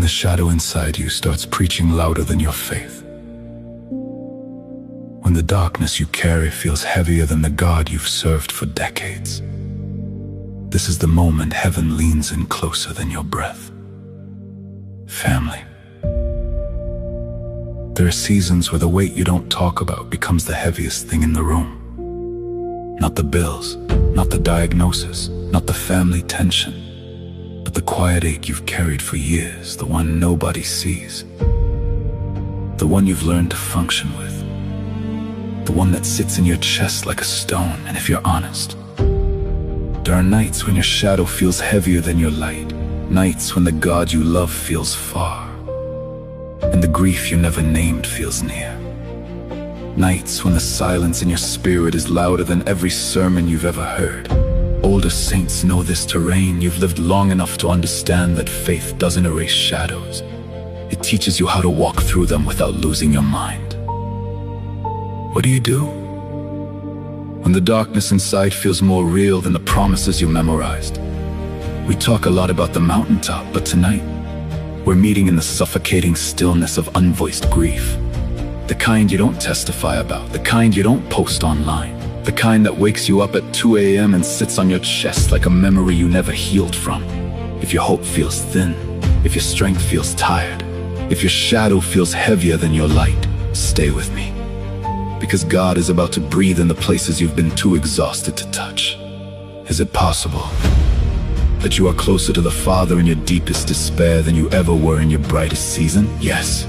the shadow inside you starts preaching louder than your faith. When the darkness you carry feels heavier than the God you've served for decades. This is the moment heaven leans in closer than your breath. Family. There are seasons where the weight you don't talk about becomes the heaviest thing in the room. Not the bills, not the diagnosis, not the family tension, but the quiet ache you've carried for years, the one nobody sees. The one you've learned to function with. The one that sits in your chest like a stone. And if you're honest, there are nights when your shadow feels heavier than your light. Nights when the God you love feels far, and the grief you never named feels near. Nights when the silence in your spirit is louder than every sermon you've ever heard. Older saints know this terrain. You've lived long enough to understand that faith doesn't erase shadows. It teaches you how to walk through them without losing your mind. What do you do when the darkness inside feels more real than the promises you memorized? We talk a lot about the mountaintop, but tonight we're meeting in the suffocating stillness of unvoiced grief. The kind you don't testify about, the kind you don't post online, the kind that wakes you up at 2 a.m. and sits on your chest like a memory you never healed from. If your hope feels thin, if your strength feels tired, if your shadow feels heavier than your light, stay with me. Because God is about to breathe in the places you've been too exhausted to touch. Is it possible that you are closer to the Father in your deepest despair than you ever were in your brightest season? Yes.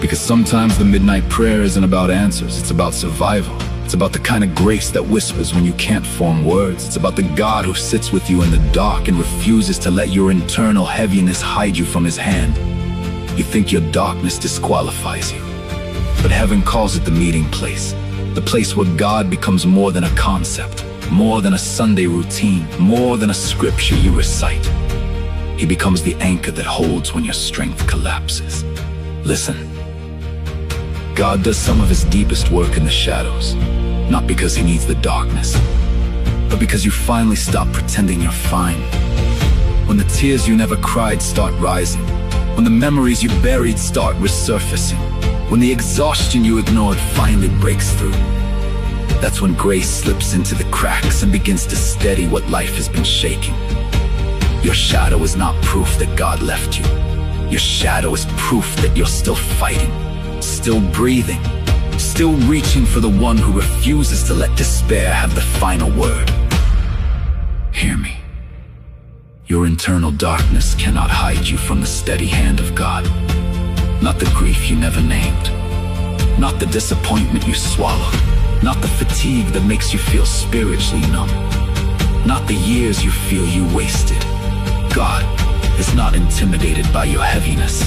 Because sometimes the midnight prayer isn't about answers, it's about survival. It's about the kind of grace that whispers when you can't form words. It's about the God who sits with you in the dark and refuses to let your internal heaviness hide you from his hand. You think your darkness disqualifies you, but heaven calls it the meeting place. The place where God becomes more than a concept, more than a Sunday routine, more than a scripture you recite. He becomes the anchor that holds when your strength collapses. Listen, God does some of his deepest work in the shadows, not because he needs the darkness, but because you finally stop pretending you're fine. When the tears you never cried start rising, when the memories you buried start resurfacing, when the exhaustion you ignored finally breaks through, that's when grace slips into the cracks and begins to steady what life has been shaking. Your shadow is not proof that God left you. Your shadow is proof that you're still fighting, still breathing, still reaching for the one who refuses to let despair have the final word. Hear me. Your internal darkness cannot hide you from the steady hand of God. Not the grief you never named, not the disappointment you swallowed, not the fatigue that makes you feel spiritually numb, not the years you feel you wasted. God is not intimidated by your heaviness.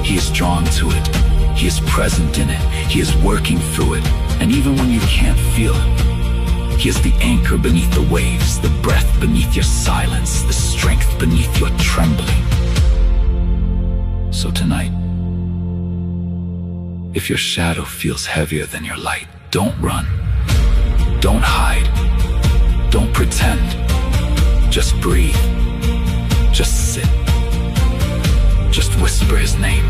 He is drawn to it. He is present in it. He is working through it. And even when you can't feel it, he is the anchor beneath the waves, the breath beneath your silence, the strength beneath your trembling. So tonight, if your shadow feels heavier than your light, don't run, don't hide, don't pretend. Just breathe, just sit, just whisper his name.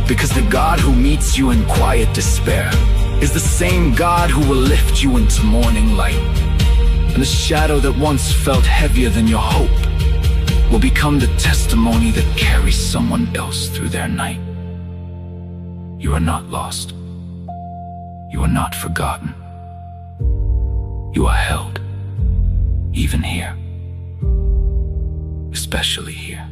Because the God who meets you in quiet despair is the same God who will lift you into morning light. And the shadow that once felt heavier than your hope will become the testimony that carries someone else through their night. You are not lost. You are not forgotten. You are held, even here, especially here.